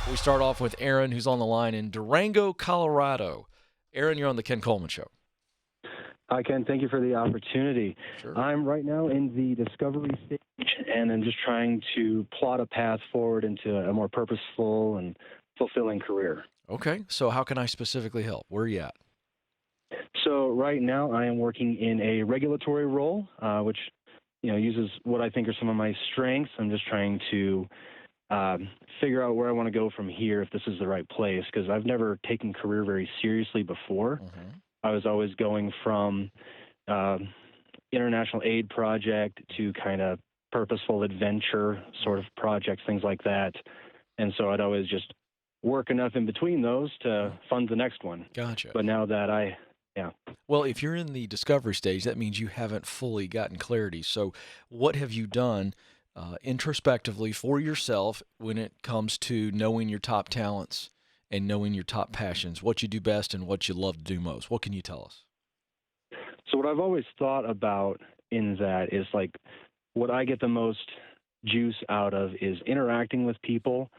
We start off with Aaron, who's on the line in Durango, Colorado. Aaron, you're on the Ken Coleman Show. Hi, Ken. Thank you for the opportunity. Sure. I'm right now in the discovery stage, and I'm just trying to plot a path forward into a more purposeful and fulfilling career. Okay, so how can I specifically help? Where are you at? So right now I am working in a regulatory role, which uses what I think are some of my strengths. I'm just trying to figure out where I want to go from here, if this is the right place, because I've never taken career very seriously before. Mm-hmm. I was always going from international aid project to kind of purposeful adventure sort of projects, things like that. And so I'd always just work enough in between those to fund the next one. Gotcha. But now that Well, if you're in the discovery stage, that means you haven't fully gotten clarity. So what have you done introspectively for yourself when it comes to knowing your top talents and knowing your top passions, what you do best and what you love to do most? What can you tell us? So what I've always thought about in that is like what I get the most juice out of is interacting with people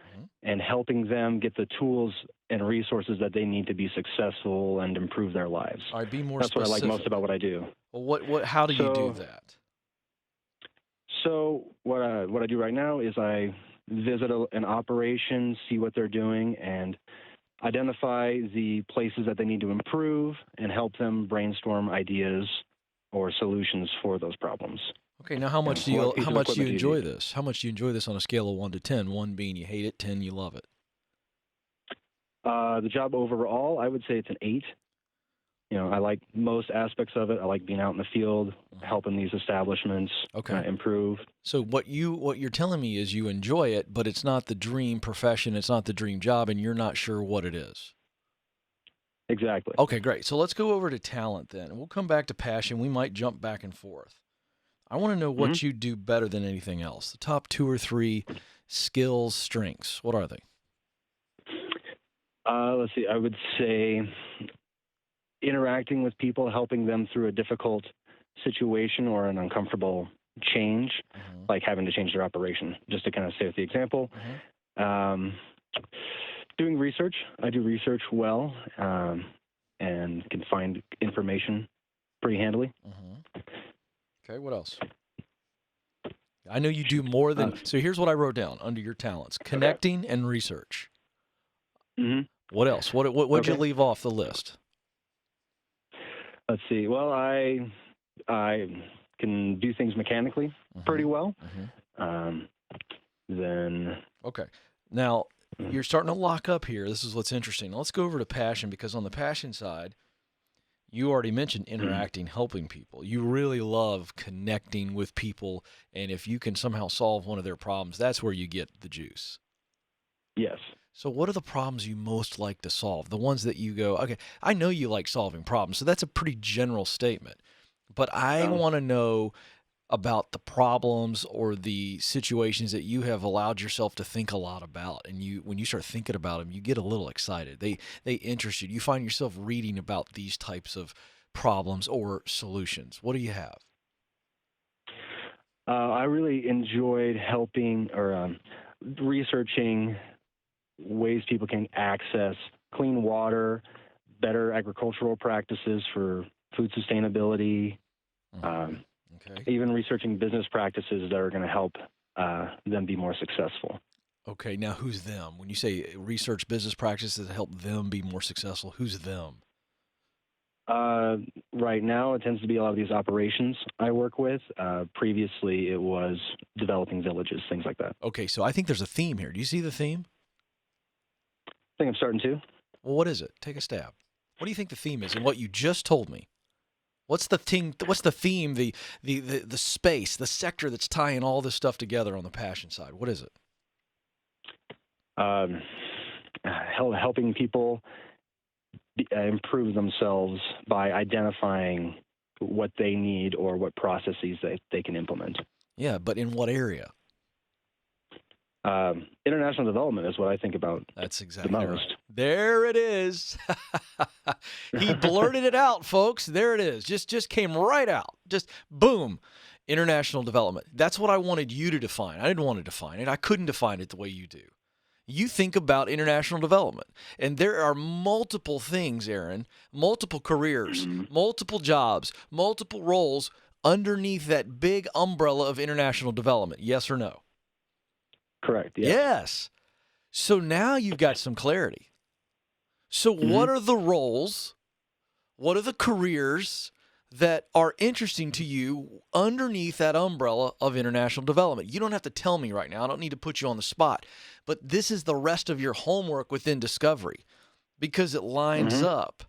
and helping them get the tools and resources that they need to be successful and improve their lives. All right, be more That's specific. what I like most about what I do. Well, how do you do that? So what I do right now is I visit an operation, see what they're doing, and identify the places that they need to improve and help them brainstorm ideas or solutions for those problems. Okay, now how much do you enjoy this? How much do you enjoy this on a scale of 1 to 10? 1 being you hate it, 10 you love it. The job overall, I would say it's an 8. I like most aspects of it. I like being out in the field, helping these establishments improve. So what you're telling me is you enjoy it, but it's not the dream profession, it's not the dream job, and you're not sure what it is. Exactly. Okay, great. So let's go over to talent then. We'll come back to passion. We might jump back and forth. I want to know what you do better than anything else. The top 2 or 3 skills, strengths. What are they? Let's see. I would say interacting with people, helping them through a difficult situation or an uncomfortable change, like having to change their operation, just to kind of stay with the example. Doing research. I do research well and can find information pretty handily. Okay, what else? I know you do more than... so here's what I wrote down under your talents. Connecting and research. What else? What'd you leave off the list? Let's see. Well, I can do things mechanically pretty well. Then... Okay. Now, you're starting to lock up here. This is what's interesting. Let's go over to passion, because on the passion side, you already mentioned interacting, helping people. You really love connecting with people, and if you can somehow solve one of their problems, that's where you get the juice. Yes. So what are the problems you most like to solve? The ones that you go, okay, I know you like solving problems, so that's a pretty general statement. But I want to know about the problems or the situations that you have allowed yourself to think a lot about. And when you start thinking about them, you get a little excited. They interest you. You find yourself reading about these types of problems or solutions. What do you have? I really enjoyed helping or researching ways people can access clean water, better agricultural practices for food sustainability, even researching business practices that are going to help them be more successful. Okay, now who's them? When you say research business practices that help them be more successful, who's them? Right now, it tends to be a lot of these operations I work with. Previously, it was developing villages, things like that. Okay, so I think there's a theme here. Do you see the theme? I think I'm starting to. Well, what is it? Take a stab. What do you think the theme is in what you just told me? What's the thing? What's the theme? The space, the sector that's tying all this stuff together on the passion side. What is it? Helping people improve themselves by identifying what they need or what processes they can implement. Yeah, but in what area? International development is what I think about. That's exactly the most. Right. There it is. He blurted it out, folks. There it is. Just came right out. Just boom. International development. That's what I wanted you to define. I didn't want to define it. I couldn't define it the way you do. You think about international development, and there are multiple things, Aaron, multiple careers, Hmm. multiple jobs, multiple roles underneath that big umbrella of international development. Yes or no? Correct. Yes. Yes. So now you've got some clarity. So, Hmm. what are the roles? What are the careers that are interesting to you underneath that umbrella of international development? You don't have to tell me right now. I don't need to put you on the spot. But this is the rest of your homework within Discovery because it lines Hmm. up.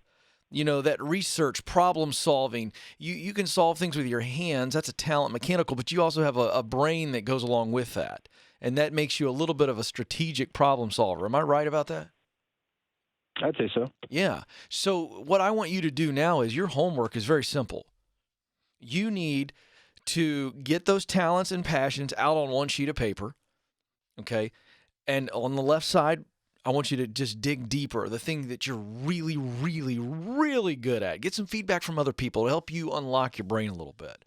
You know, that research, problem solving, you can solve things with your hands. That's a talent, mechanical, but you also have a brain that goes along with that. And that makes you a little bit of a strategic problem solver. Am I right about that? I'd say so. Yeah. So, what I want you to do now is your homework is very simple. You need to get those talents and passions out on one sheet of paper. Okay. And on the left side, I want you to just dig deeper, the thing that you're really, really, really good at. Get some feedback from other people to help you unlock your brain a little bit.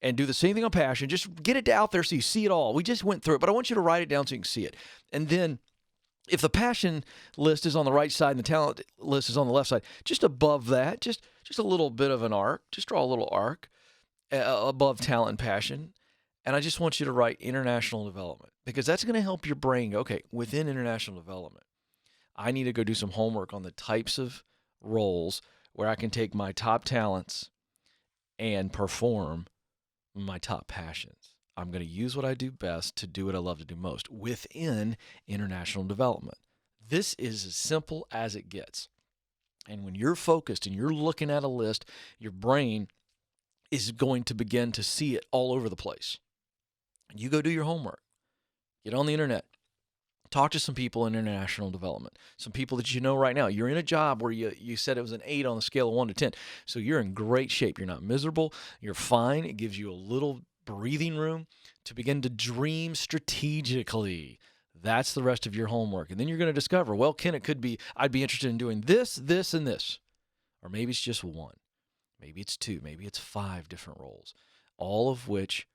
And do the same thing on passion. Just get it out there so you see it all. We just went through it, but I want you to write it down so you can see it. And then if the passion list is on the right side and the talent list is on the left side, just above that, just a little bit of an arc, just draw a little arc above talent and passion. And I just want you to write international development because that's going to help your brain go, okay, within international development, I need to go do some homework on the types of roles where I can take my top talents and perform my top passions. I'm going to use what I do best to do what I love to do most within international development. This is as simple as it gets. And when you're focused and you're looking at a list, your brain is going to begin to see it all over the place. You go do your homework, get on the internet, talk to some people in international development, some people that you know right now. You're in a job where you said it was an 8 on a scale of 1 to 10. So you're in great shape. You're not miserable. You're fine. It gives you a little breathing room to begin to dream strategically. That's the rest of your homework. And then you're going to discover, well, Ken, it could be, I'd be interested in doing this, this, and this. Or maybe it's just one. Maybe it's two. Maybe it's 5 different roles, all of which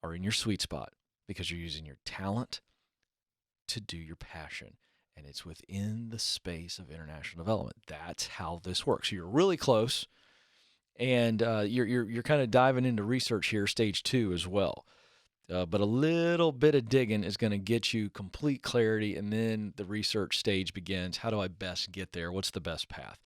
are in your sweet spot because you're using your talent to do your passion. And it's within the space of international development. That's how this works. So you're really close, and you're kind of diving into research here, stage 2 as well. But a little bit of digging is going to get you complete clarity, and then the research stage begins. How do I best get there? What's the best path?